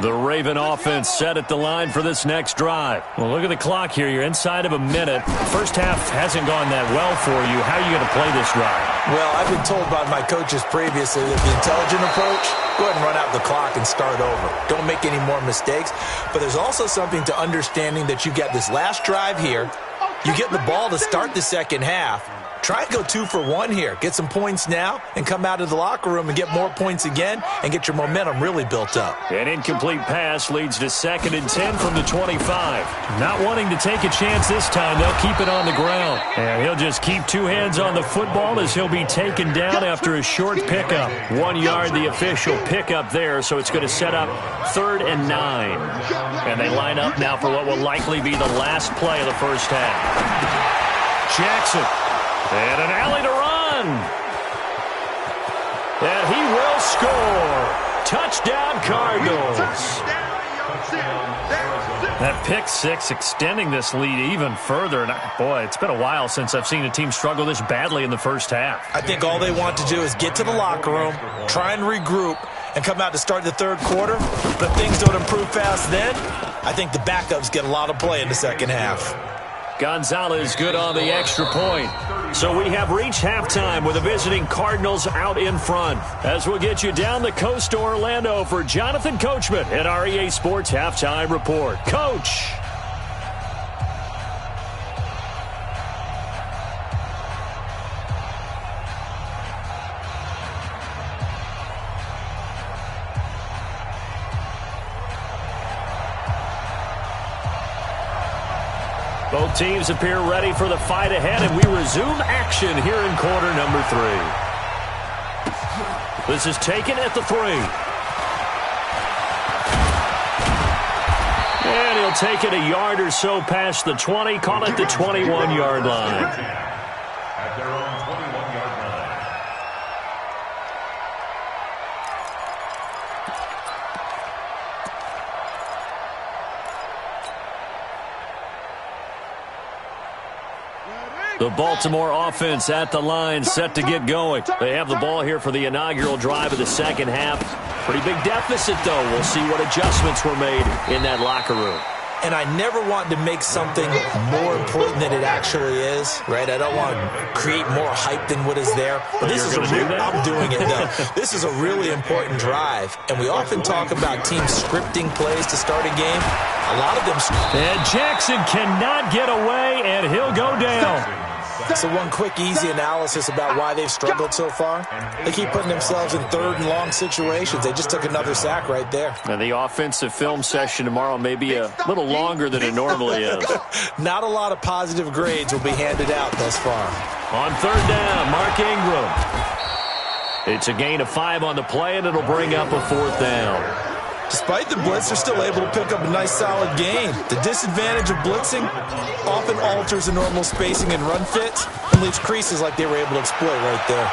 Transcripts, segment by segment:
The Raven offense set at the line for this next drive. Well, look at the clock here. You're inside of a minute. First half hasn't gone that well for you. How are you going to play this drive? Well, I've been told by my coaches previously that the intelligent approach, go ahead and run out the clock and start over. Don't make any more mistakes. But there's also something to understanding that you get this last drive here. You get the ball to start the second half. Try and go 2 for 1 here. Get some points now and come out of the locker room and get more points again and get your momentum really built up. An incomplete pass leads to 2nd and 10 from the 25. Not wanting to take a chance this time, they'll keep it on the ground. And he'll just keep 2 hands on the football as he'll be taken down after a short pickup. 1 yard, the official pickup there, so it's going to set up 3rd and 9. And they line up now for what will likely be the last play of the first half. Jackson. And an alley to run. And he will score. Touchdown, Cardinals. That pick six extending this lead even further. And boy, it's been a while since I've seen a team struggle this badly in the first half. I think all they want to do is get to the locker room, try and regroup, and come out to start the third quarter. But if things don't improve fast then, I think the backups get a lot of play in the second half. Gonzalez good on the extra point. So we have reached halftime with the visiting Cardinals out in front. As we'll get you down the coast to Orlando for Jonathan Coachman at our EA Sports Halftime Report. Coach. Both teams appear ready for the fight ahead, and we resume action here in quarter number 3. This is taken at the 3. And he'll take it a yard or so past the 20, call it the 21-yard line. At their own 21-yard line. The Baltimore offense at the line, set to get going. They have the ball here for the inaugural drive of the second half. Pretty big deficit, though. We'll see what adjustments were made in that locker room. And I never want to make something more important than it actually is, right? I don't want to create more hype than what is there. But this is I'm doing it, though. This is a really important drive. And we often talk about teams scripting plays to start a game. A lot of them. And Jackson cannot get away, and he'll go down. So one quick, easy analysis about why they've struggled so far. They keep putting themselves in third and long situations. They just took another sack right there. And the offensive film session tomorrow may be a little longer than it normally is. Not a lot of positive grades will be handed out thus far. On third down, Mark Ingram. It's a gain of 5 on the play, and it'll bring up a 4th down. Despite the blitz, they're still able to pick up a nice, solid gain. The disadvantage of blitzing often alters the normal spacing and run fit and leaves creases like they were able to exploit right there.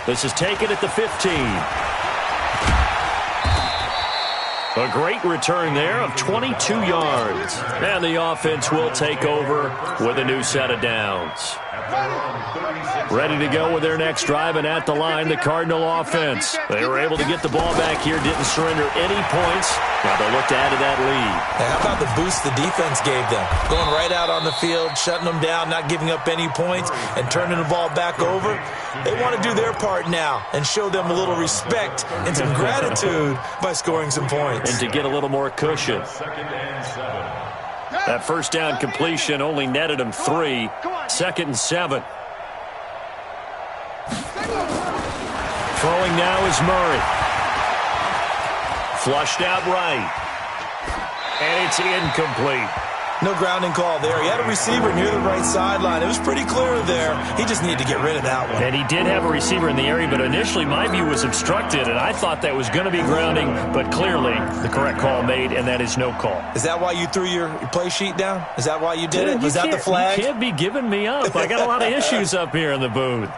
This is taken at the 15. A great return there of 22 yards. And the offense will take over with a new set of downs. Ready to go with their next drive, and at the line, the Cardinal offense. They were able to get the ball back here, didn't surrender any points. Now they'll look to add to that lead. Now, how about the boost the defense gave them? Going right out on the field, shutting them down, not giving up any points, and turning the ball back over. They want to do their part now and show them a little respect and some gratitude by scoring some points. And to get a little more cushion. That first down completion only netted him 3. 2nd and 7. Throwing now is Murray. Flushed out right. And it's incomplete. No grounding call there. He had a receiver near the right sideline. It was pretty clear there. He just needed to get rid of that one. And he did have a receiver in the area, but initially my view was obstructed, and I thought that was going to be grounding, but clearly the correct call made, and that is no call. Is that why you threw your play sheet down? Is that why you did it? Was that the flag? You can't be giving me up. I got a lot of issues up here in the booth.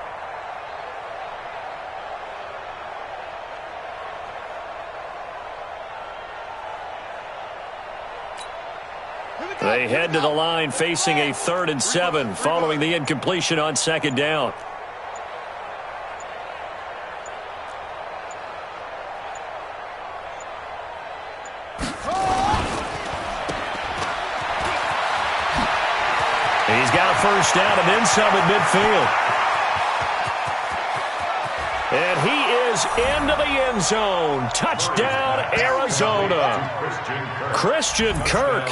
They head to the line facing a 3rd and 7 following the incompletion on 2nd down. first down and then some at midfield. And he is into the end zone. Touchdown, Arizona. Christian Kirk,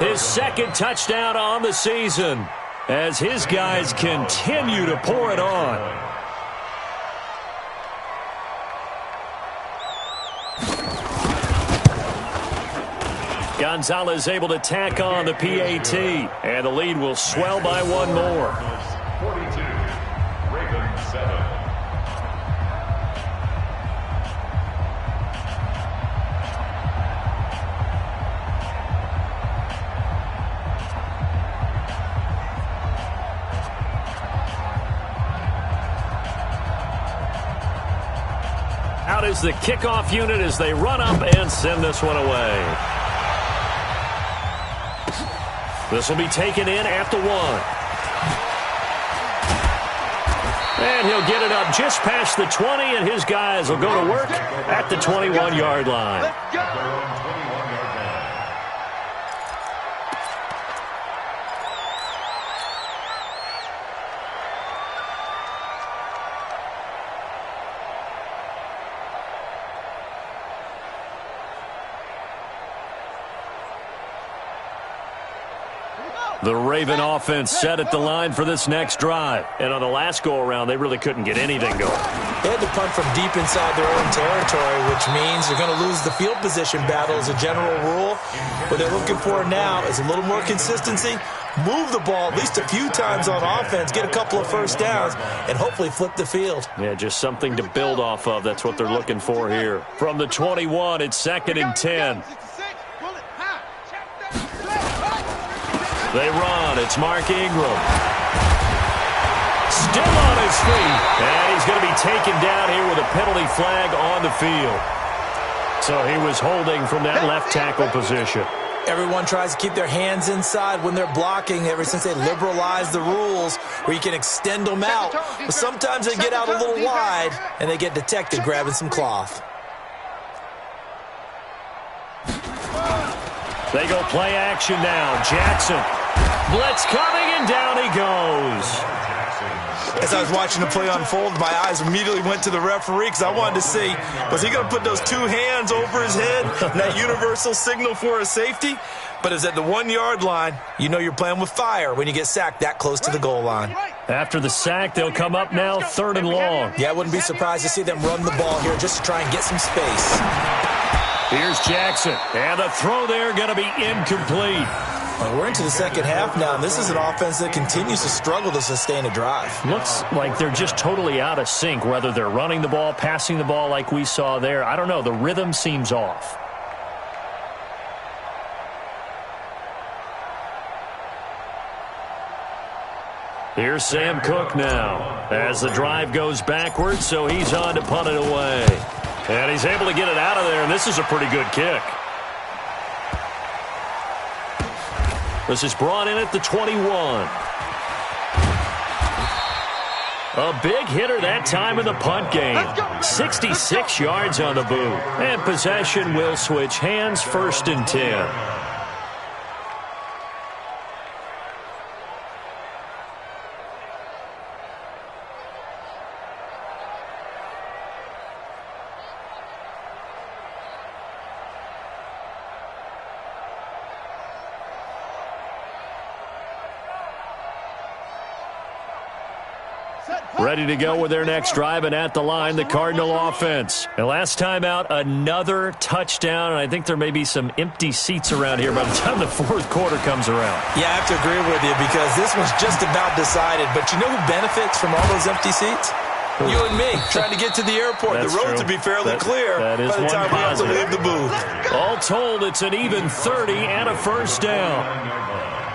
his second touchdown on the season, as his guys continue to pour it on. Gonzalez able to tack on the PAT, and the lead will swell by one more. 42, Ravens 7. Out is the kickoff unit as they run up and send this one away. This will be taken in at the 1. And he'll get it up just past the 20, and his guys will go to work at the 21-yard line. The Raven offense set at the line for this next drive. And on the last go-around, they really couldn't get anything going. They had to punt from deep inside their own territory, which means they're going to lose the field position battle as a general rule. What they're looking for now is a little more consistency, move the ball at least a few times on offense, get a couple of first downs, and hopefully flip the field. Yeah, just something to build off of. That's what they're looking for here. From the 21, it's 2nd and 10. They run. It's Mark Ingram. Still on his feet. And he's going to be taken down here with a penalty flag on the field. So he was holding from that left tackle position. Everyone tries to keep their hands inside when they're blocking ever since they liberalized the rules where you can extend them out. But sometimes they get out a little wide and they get detected grabbing some cloth. They go play action now. Jackson. Blitz coming, and down he goes. As I was watching the play unfold, my eyes immediately went to the referee because I wanted to see, was he going to put those two hands over his head, that universal signal for a safety? But it's at the 1-yard line. You know you're playing with fire when you get sacked that close to the goal line. After the sack, they'll come up now 3rd and long. Yeah, I wouldn't be surprised to see them run the ball here just to try and get some space. Here's Jackson, and the throw there going to be incomplete. Well, we're into the second half now, and this is an offense that continues to struggle to sustain a drive. Looks like they're just totally out of sync, whether they're running the ball, passing the ball like we saw there. I don't know. The rhythm seems off. Here's Sam Cook now as the drive goes backwards, so he's on to punt it away. And he's able to get it out of there, and this is a pretty good kick. This is brought in at the 21. A big hitter that time in the punt game. 66 yards on the boot. And possession will switch hands, 1st and 10. Ready to go with their next drive, and at the line, the Cardinal offense. And last time out, another touchdown, and I think there may be some empty seats around here by the time the 4th quarter comes around. Yeah, I have to agree with you because this one's just about decided. But you know who benefits from all those empty seats? You and me, trying to get to the airport. That's the road true. to be fairly clear that is by the time we have to leave the booth. All told, it's an even 30 and a first down.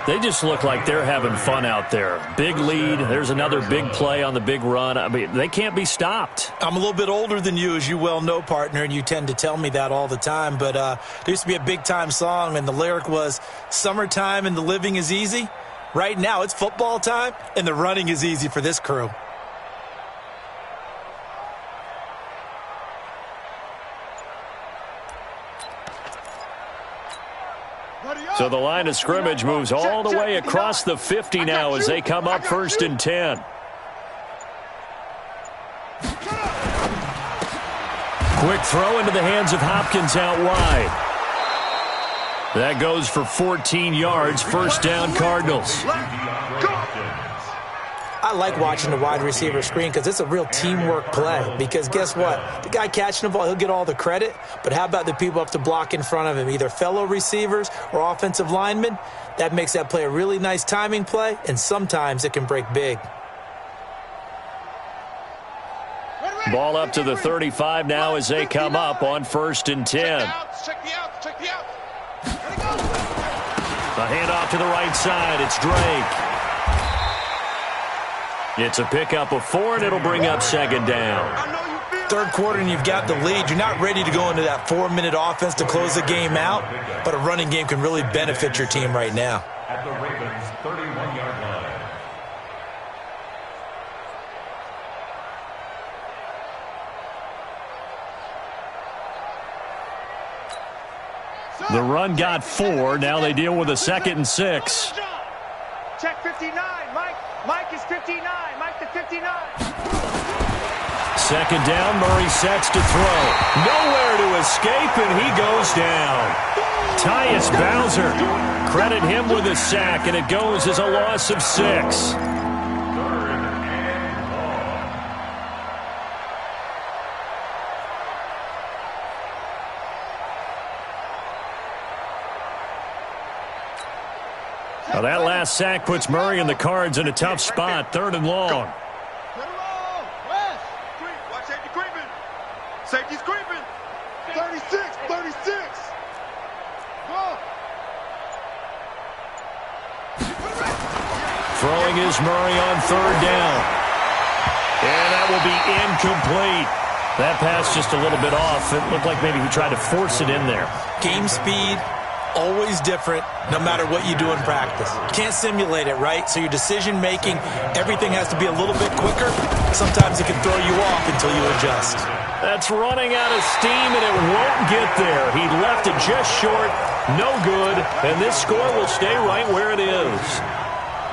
They just look like they're having fun out there. Big lead. There's another big play on the big run. I mean, they can't be stopped. I'm a little bit older than you, as you well know, partner, and you tend to tell me that all the time. But there used to be a big-time song, and the lyric was, "Summertime and the living is easy." Right now, it's football time, and the running is easy for this crew. So So the line of scrimmage moves all the way across the 50 now as they come up 1st and 10. Quick throw into the hands of Hopkins out wide. That goes for 14 yards. 1st down, Cardinals. I like watching the wide receiver screen because it's a real teamwork play. Because guess what? The guy catching the ball, he'll get all the credit. But how about the people up to block in front of him, either fellow receivers or offensive linemen? That makes that play a really nice timing play, and sometimes it can break big. Ball up to the 35 now as they come up on 1st and 10. Check the out. A handoff to the right side. It's Drake. It's a pickup of 4, and it'll bring up 2nd down. 3rd quarter, and you've got the lead. You're not ready to go into that 4-minute offense to close the game out, but a running game can really benefit your team right now. At the Ravens' 31-yard line. The run got 4. Now they deal with a 2nd and 6. Check 59, Mike. Mike is 59. Mike to 59. 2nd down. Murray sets to throw. Nowhere to escape, and he goes down. Tyus Bowser. Credit him with a sack, and it goes as a loss of 6. Well, that last sack puts Murray and the Cards in a tough spot. 3rd and long. Watch safety creeping. Safety's creeping. 36. Go. Throwing is Murray on 3rd down. And that will be incomplete. That pass just a little bit off. It looked like maybe he tried to force it in there. Game speed, always different, no matter what you do in practice. You can't simulate it, right? So your decision-making, everything has to be a little bit quicker. Sometimes it can throw you off until you adjust. That's running out of steam, and it won't get there. He left it just short, no good, and this score will stay right where it is.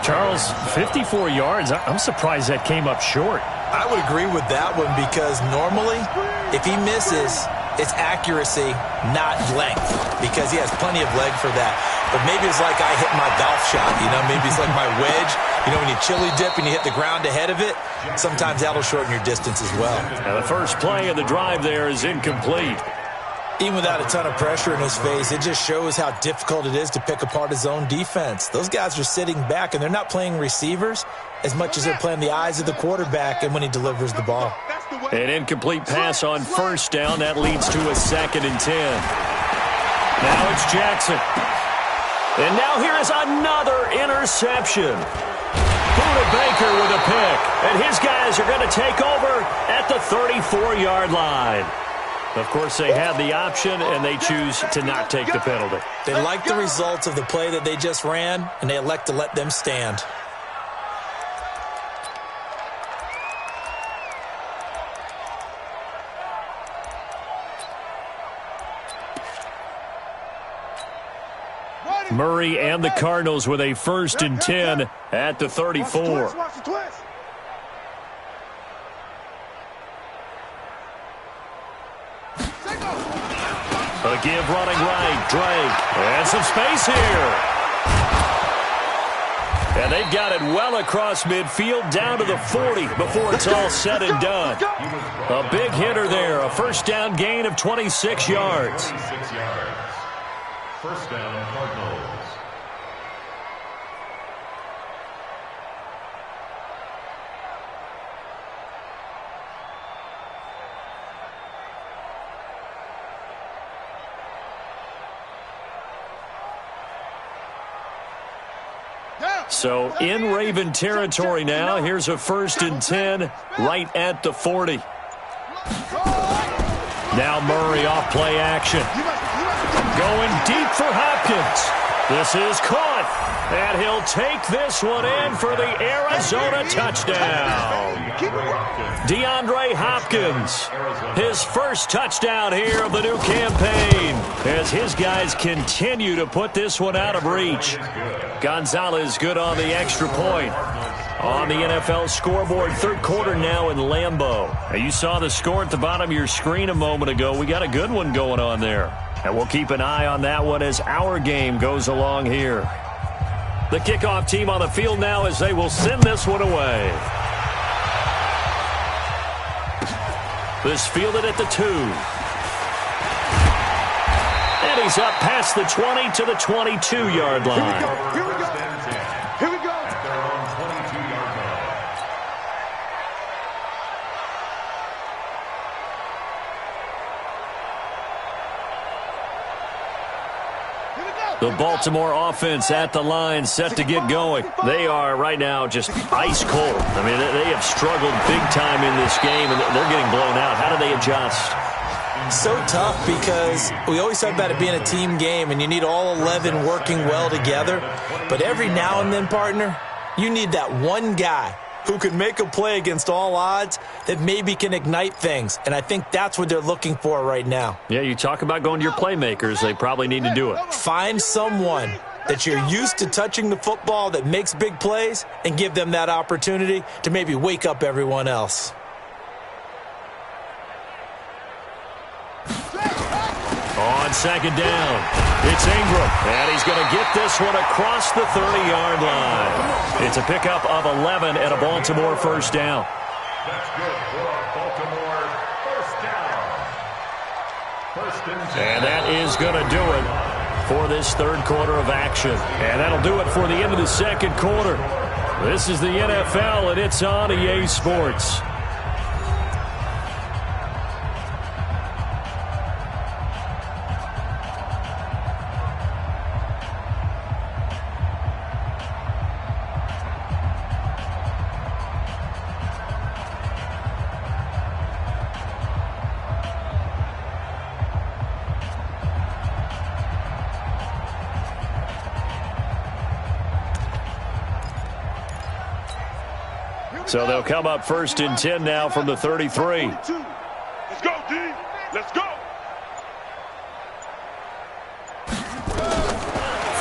Charles, 54 yards. I'm surprised that came up short. I would agree with that one because normally, if he misses, it's accuracy, not length, because he has plenty of leg for that. But maybe it's like I hit my golf shot, maybe it's like my wedge. When you chili dip and you hit the ground ahead of it, sometimes that'll shorten your distance as well. Now the first play of the drive there is incomplete. Even without a ton of pressure in his face, it just shows how difficult it is to pick apart his own defense. Those guys are sitting back, and they're not playing receivers as much as they're playing the eyes of the quarterback and when he delivers the ball. An incomplete pass on 1st down. That leads to a 2nd and 10. Now it's Jackson. And now here is another interception. Buda Baker with a pick. And his guys are going to take over at the 34-yard line. Of course, they had the option, and they choose to not take the penalty. They like the results of the play that they just ran, and they elect to let them stand. Murray and the Cardinals with a 1st and 10 at the 34. A give running right, Drake. And some space here. And they've got it well across midfield down to the 40 before it's all said and done. A big hitter there. A 1st down gain of 26 yards. 26 yards. 1st down, Cardinals. So in Raven territory now. Here's a 1st and 10 right at the 40. Now Murray off play action. Going deep for Hopkins. This is caught. And he'll take this one in for the Arizona touchdown. DeAndre Hopkins, his first touchdown here of the new campaign, as his guys continue to put this one out of reach. Gonzalez good on the extra point. On the NFL scoreboard, third quarter now in Lambeau. Now, you saw the score at the bottom of your screen a moment ago. We got a good one going on there. And we'll keep an eye on that one as our game goes along here. The kickoff team on the field now as they will send this one away. This fielded at the 2. And he's up past the 20 to the 22-yard line. Here we go. Here we go. At their own 22-yard line. The Baltimore offense at the line, set to get going. They are right now just ice cold. I mean, they have struggled big time in this game, and they're getting blown out. How do they adjust? So tough because we always talk about it being a team game, and you need all 11 working well together. But every now and then, partner, you need that one guy who can make a play against all odds that maybe can ignite things. And I think that's what they're looking for right now. Yeah, you talk about going to your playmakers. They probably need to do it. Find someone that you're used to touching the football that makes big plays and give them that opportunity to maybe wake up everyone else. On second down, it's Ingram, and he's going to get this one across the 30-yard line. It's a pickup of 11 and a Baltimore first down. That's good for Baltimore. First down. First and 10. And that is going to do it for this third quarter of action. And that'll do it for the end of the second quarter. This is the NFL, and it's on EA Sports. So they'll come up first and 10 now from the 33. Let's go, D. Let's go.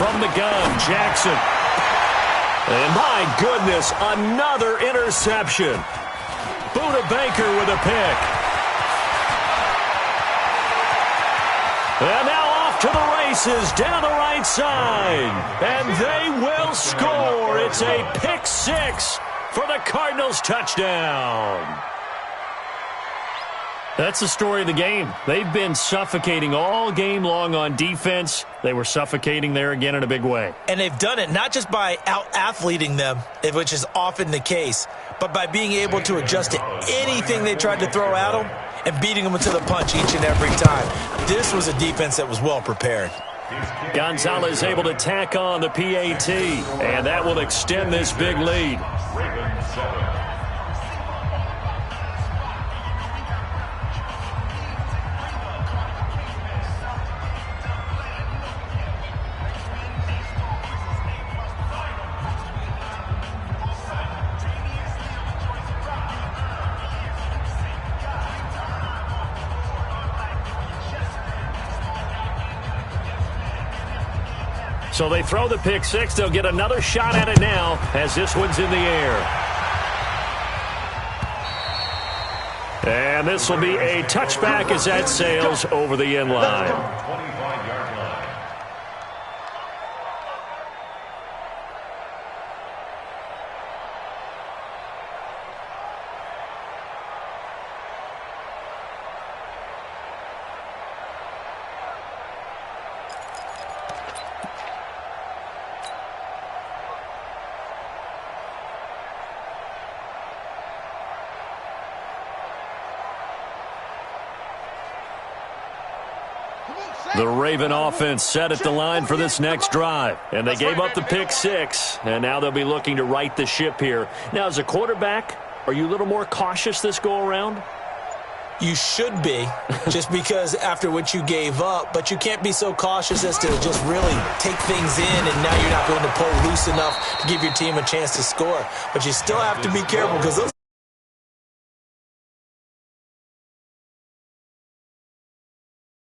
From the gun, Jackson. And my goodness, another interception. Buda Baker with a pick. And now off to the races down the right side. And they will score. It's a pick six for the Cardinals touchdown. That's the story of the game. They've been suffocating all game long on defense. They were suffocating there again in a big way. And they've done it not just by out-athleting them, which is often the case, but by being able to adjust to anything they tried to throw at them and beating them to the punch each and every time. This was a defense that was well prepared. Gonzalez able to tack on the PAT, and that will extend this big lead. Ravens 7. So they throw the pick six. They'll get another shot at it now as this one's in the air. And this will be a touchback as that sails over the end line. 25-yard line. The Raven offense set at the line for this next drive. And they gave up the pick six. And now they'll be looking to right the ship here. Now, as a quarterback, are you a little more cautious this go-around? You should be, just because after what you gave up, but you can't be so cautious as to just really take things in, and now you're not going to pull loose enough to give your team a chance to score. But you still have to be careful, because those